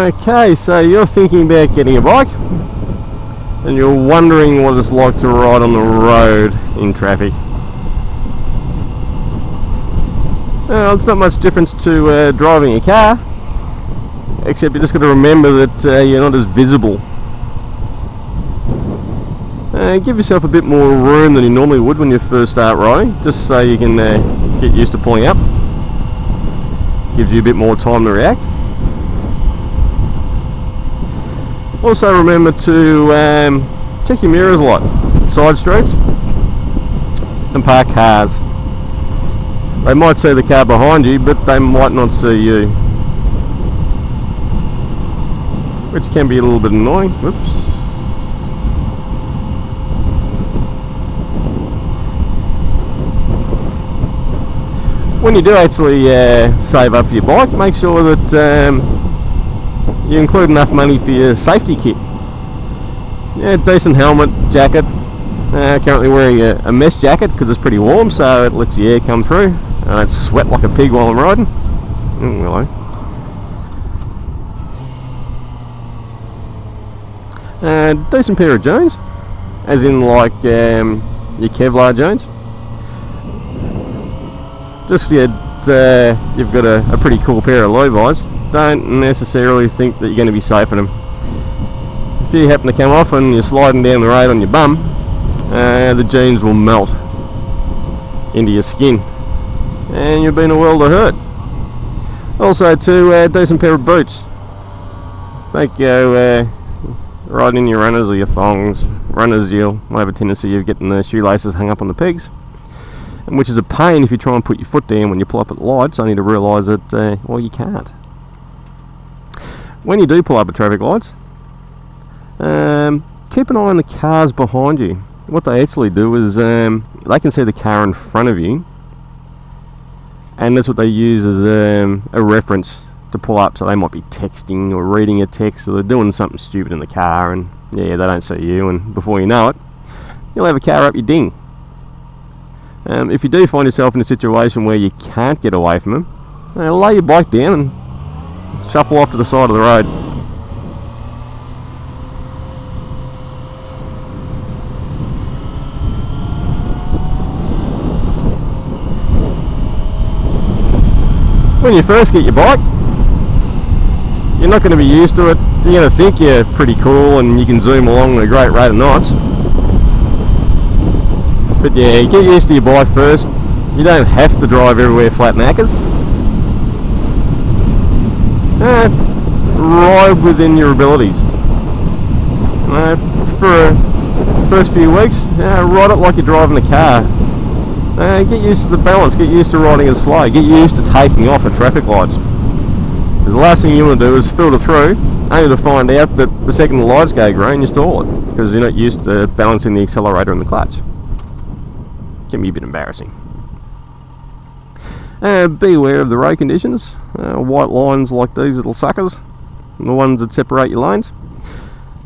Okay, so you're thinking about getting a bike and you're wondering what it's like to ride on the road in traffic. It's not much difference to driving a car, except you just got to remember that you're not as visible. Give yourself a bit more room than you normally would when you first start riding, just so you can get used to pulling up. Gives you a bit more time to react. Also remember to check your mirrors a lot, side streets, and park cars. They might see the car behind you, but they might not see you, which can be a little bit annoying. Whoops. When you do actually save up for your bike, make sure that you include enough money for your safety kit. Yeah, decent helmet, jacket. Currently wearing a mesh jacket because it's pretty warm, so it lets the air come through. I don't sweat like a pig while I'm riding. Hello. Decent pair of jeans, as in like your Kevlar jeans. Just yet you've got a pretty cool pair of Levi's. Don't necessarily think that you're going to be safe in them. If you happen to come off and you're sliding down the road on your bum, the jeans will melt into your skin and you've been a world of hurt. Also too, a decent pair of boots. Don't go riding in your runners or your thongs. Runners, you'll have a tendency of getting the shoelaces hung up on the pegs, which is a pain if you try and put your foot down when you pull up at lights, only to realise that, well, you can't. When you do pull up at traffic lights, keep an eye on the cars behind you. What they actually do is they can see the car in front of you, and that's what they use as a reference to pull up. So they might be texting or reading a text, or they're doing something stupid in the car, and yeah, they don't see you, and before you know it, you'll have a car up your ding. If you do find yourself in a situation where you can't get away from them, lay your bike down and shuffle off to the side of the road. When you first get your bike, you're not going to be used to it. You're going to think you're pretty cool and you can zoom along at a great rate of knots. But yeah, get used to your bike first. You don't have to drive everywhere flat knackers. Ride within your abilities. For the first few weeks, ride it like you're driving a car. Get used to the balance, get used to riding it slow, get used to taking off at traffic lights. Because the last thing you want to do is filter through, only to find out that the second the lights go green, you stall it, because you're not used to balancing the accelerator and the clutch. Can be a bit embarrassing. Be aware of the road conditions. White lines like these little suckers, the ones that separate your lanes.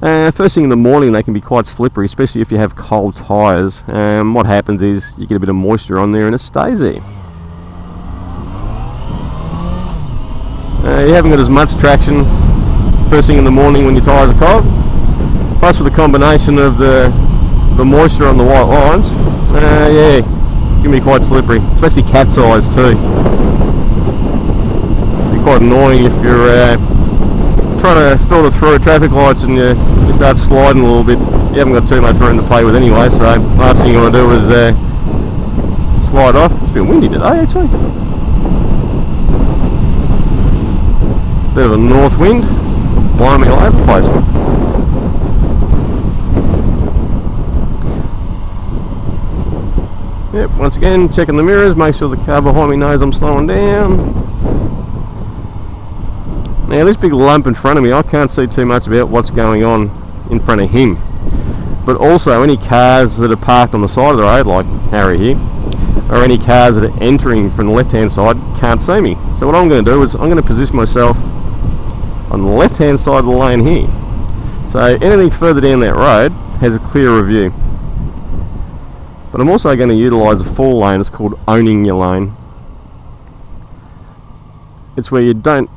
First thing in the morning they can be quite slippery, especially if you have cold tyres. What happens is you get a bit of moisture on there and it stays there. You haven't got as much traction first thing in the morning when your tyres are cold. Plus with the combination of the moisture on the white lines, yeah, it can be quite slippery, especially cat's eyes too. It'd be quite annoying if you're trying to filter through traffic lights and you start sliding a little bit. You haven't got too much room to play with anyway, so last thing you want to do is slide off. It's a bit windy today actually. Bit of a north wind, blowing me all over the place. Yep, once again, checking the mirrors, make sure the car behind me knows I'm slowing down. Now this big lump in front of me, I can't see too much about what's going on in front of him. But also any cars that are parked on the side of the road, like Harry here, or any cars that are entering from the left hand side can't see me. So what I'm going to do is I'm going to position myself on the left hand side of the lane here. So anything further down that road has a clearer view. But I'm also going to utilise a full lane. It's called owning your lane. It's where you don't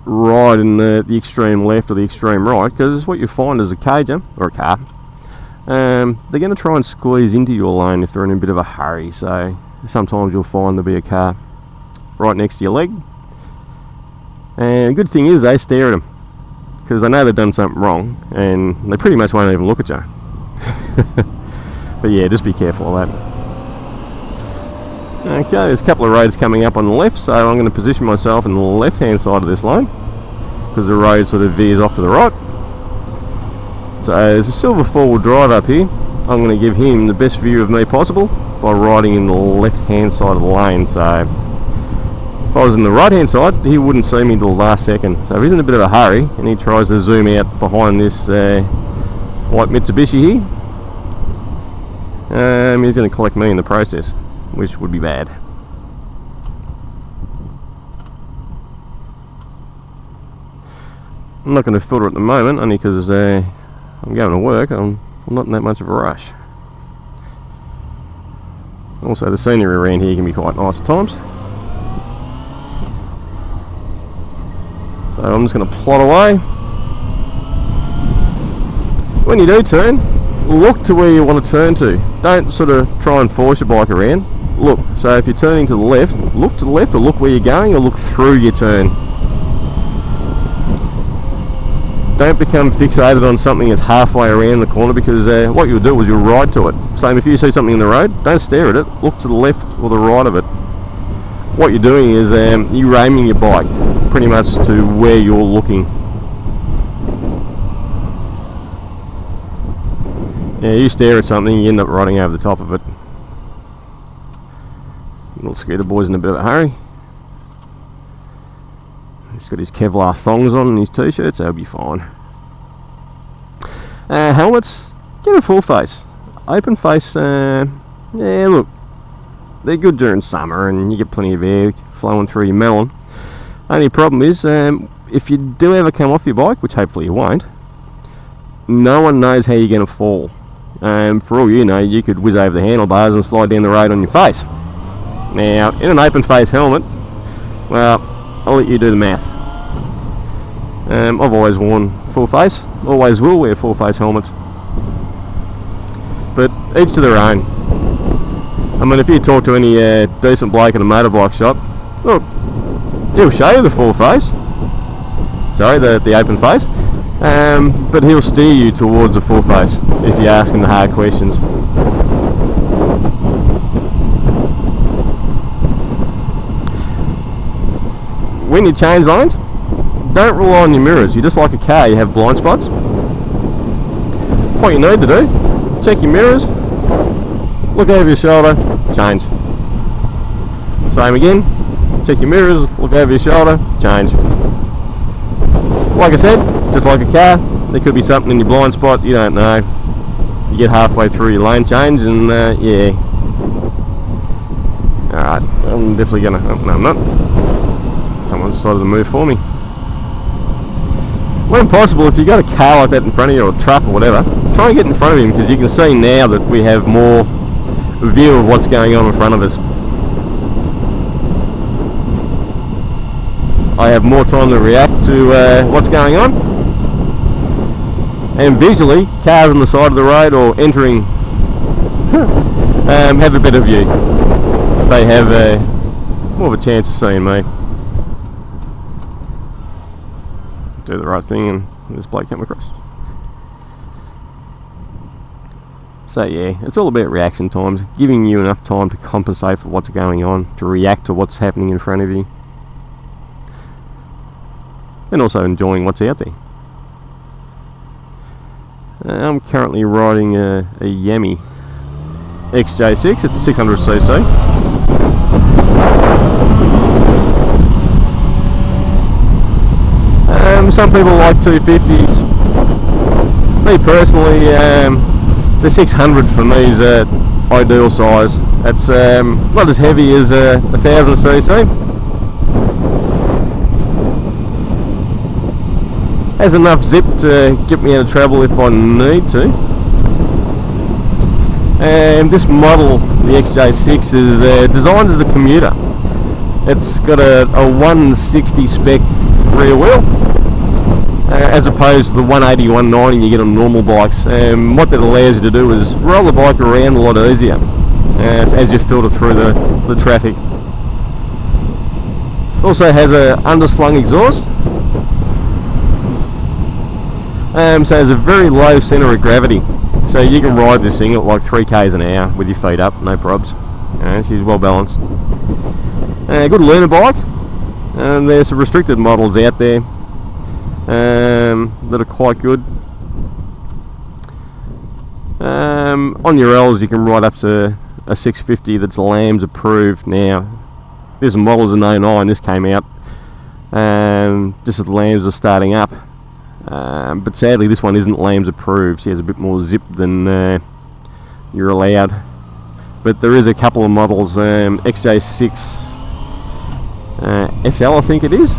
ride in the extreme left or the extreme right, because what you find is a cager or a car, they're going to try and squeeze into your lane if they're in a bit of a hurry. So sometimes you'll find there'll be a car right next to your leg, and the good thing is they stare at them because they know they've done something wrong, and they pretty much won't even look at you. But yeah, just be careful of that. Okay, there's a couple of roads coming up on the left, so I'm going to position myself in the left hand side of this lane because the road sort of veers off to the right. So there's a silver four-wheel drive up here. I'm going to give him the best view of me possible by riding in the left hand side of the lane. So if I was in the right hand side, he wouldn't see me till the last second. So if he's in a bit of a hurry and he tries to zoom out behind this white Mitsubishi here, he's going to collect me in the process, which would be bad. I'm not going to filter at the moment, only because I'm going to work. I'm not in that much of a rush. Also, the scenery around here can be quite nice at times. So I'm just going to plot away. When you do turn, look to where you want to turn to. Don't sort of try and force your bike around. Look, so if you're turning to the left, look to the left, or look where you're going, or look through your turn. Don't become fixated on something that's halfway around the corner, because what you'll do is you'll ride to it. Same if you see something in the road, don't stare at it, look to the left or the right of it. What you're doing is you're aiming your bike pretty much to where you're looking. Yeah, you stare at something, you end up riding over the top of it. Little scooter boy's in a bit of a hurry. He's got his Kevlar thongs on and his t-shirts, so he'll be fine. Helmets, get a full face. Open face, yeah, look, they're good during summer and you get plenty of air flowing through your melon. Only problem is, if you do ever come off your bike, which hopefully you won't, no one knows how you're going to fall. For all you know, you could whiz over the handlebars and slide down the road on your face. Now, in an open face helmet, well, I'll let you do the math. I've always worn full face, always will wear full face helmets. But each to their own. I mean, if you talk to any decent bloke in a motorbike shop, look, he'll show you the full face. Sorry, the open face. But he'll steer you towards a full face if you ask him the hard questions. When you change lanes, don't rely on your mirrors. You're just like a car, you have blind spots. What you need to do, check your mirrors, look over your shoulder, change. Same again, check your mirrors, look over your shoulder, change. Like I said, just like a car, there could be something in your blind spot, you don't know. You get halfway through your lane change and yeah. Alright, I'm definitely gonna, oh, no I'm not. Someone decided to move for me. When possible, if you got a car like that in front of you, or a truck or whatever, try and get in front of him, because you can see now that we have more view of what's going on in front of us. I have more time to react to what's going on, and visually, cars on the side of the road or entering have a better view. They have more of a chance of seeing me. Do the right thing and this bloke come across. So yeah, it's all about reaction times, giving you enough time to compensate for what's going on, to react to what's happening in front of you, and also enjoying what's out there. I'm currently riding a Yami XJ6, it's 600cc. Some people like 250s. Me personally, the 600 for me is ideal size. It's not as heavy as a 1000cc. Has enough zip to get me out of trouble if I need to. And this model, the XJ6, is designed as a commuter. It's got a 160 spec rear wheel, as opposed to the 180, 190 you get on normal bikes. What that allows you to do is roll the bike around a lot easier as you filter through the traffic. Also has a underslung exhaust, so it has a very low centre of gravity, so you can ride this thing at like 3 k's an hour with your feet up, no probs. She's well balanced. Good learner bike, and there's some restricted models out there that are quite good. On your L's you can ride up to a 650 that's LAMS approved now. This model's an 09, this came out just as the LAMS are starting up, but sadly this one isn't LAMS approved. She has a bit more zip than you're allowed, but there is a couple of models, XJ6 SL I think it is,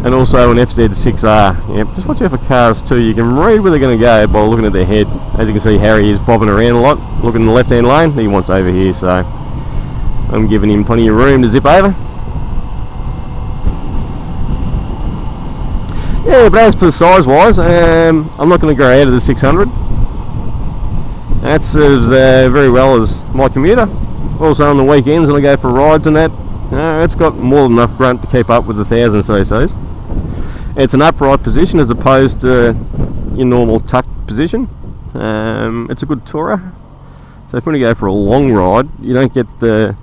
and also an FZ6R. Yep, just watch out for cars too. You can read where they're going to go by looking at their head. As you can see, Harry is bobbing around a lot, looking in the left hand lane. He wants over here, so I'm giving him plenty of room to zip over. Yeah, but as for size wise, I'm not going to go out of the 600. That serves very well as my commuter. Also on the weekends when I go for rides and that, it's got more than enough grunt to keep up with the 1000cc's. It's an upright position as opposed to your normal tucked position. It's a good tourer, so if you want to go for a long ride you don't get the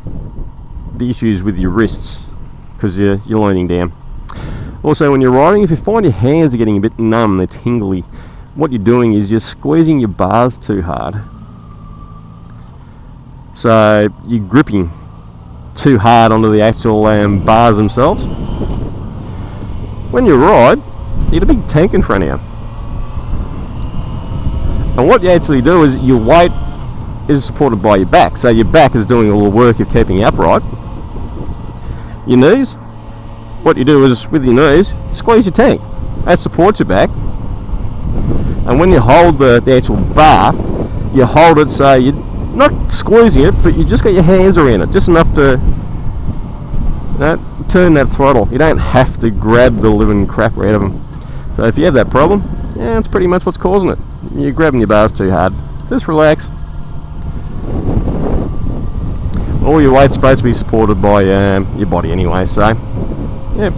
issues with your wrists because you're leaning down. Also when you're riding, if you find your hands are getting a bit numb, they're tingly, what you're doing is you're squeezing your bars too hard. So you're gripping too hard onto the actual bars themselves. When you ride, you get a big tank in front of you. And what you actually do is your weight is supported by your back. So your back is doing all the work of keeping you upright. Your knees, what you do is with your knees, squeeze your tank. That supports your back. And when you hold the actual bar, you hold it so you're not squeezing it, but you just got your hands around it, just enough to turn that throttle. You don't have to grab the living crap out of them. So if you have that problem, yeah, that's pretty much what's causing it. You're grabbing your bars too hard. Just relax. All your weight's supposed to be supported by your body anyway, so yeah.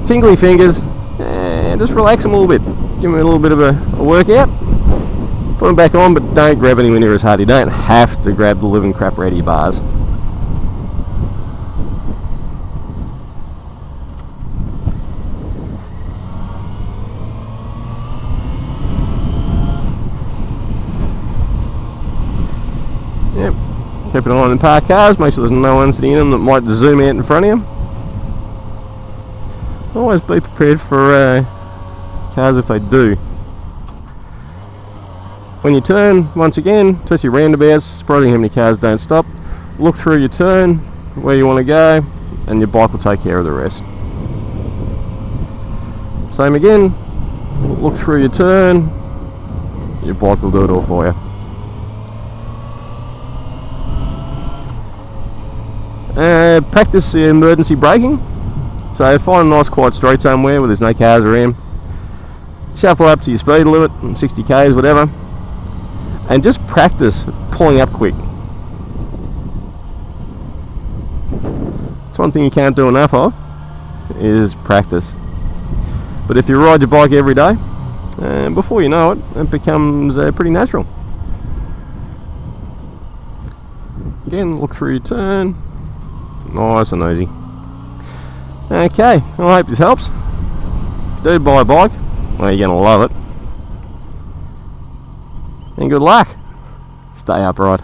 Tingly fingers, and just relax them a little bit. Give them a little bit of a workout. Put them back on, but don't grab anywhere near as hard. You don't have to grab the living crap out of your bars. Yep. Keep an eye on the parked cars. Make sure there's no one sitting in them that might zoom out in front of you. Always be prepared for cars if they do. When you turn, once again, test your roundabouts, surprising how many cars don't stop. Look through your turn, where you want to go, and your bike will take care of the rest. Same again, look through your turn, your bike will do it all for you. Practice the emergency braking. So find a nice quiet street somewhere where there's no cars around. Shuffle up to your speed limit, 60 k's, whatever. And just practice pulling up quick. It's one thing you can't do enough of, is practice. But if you ride your bike every day, before you know it, it becomes pretty natural. Again, look through your turn. Nice and easy. Okay, well, I hope this helps. If you do buy a bike, well, you're going to love it. And good luck. Stay upright.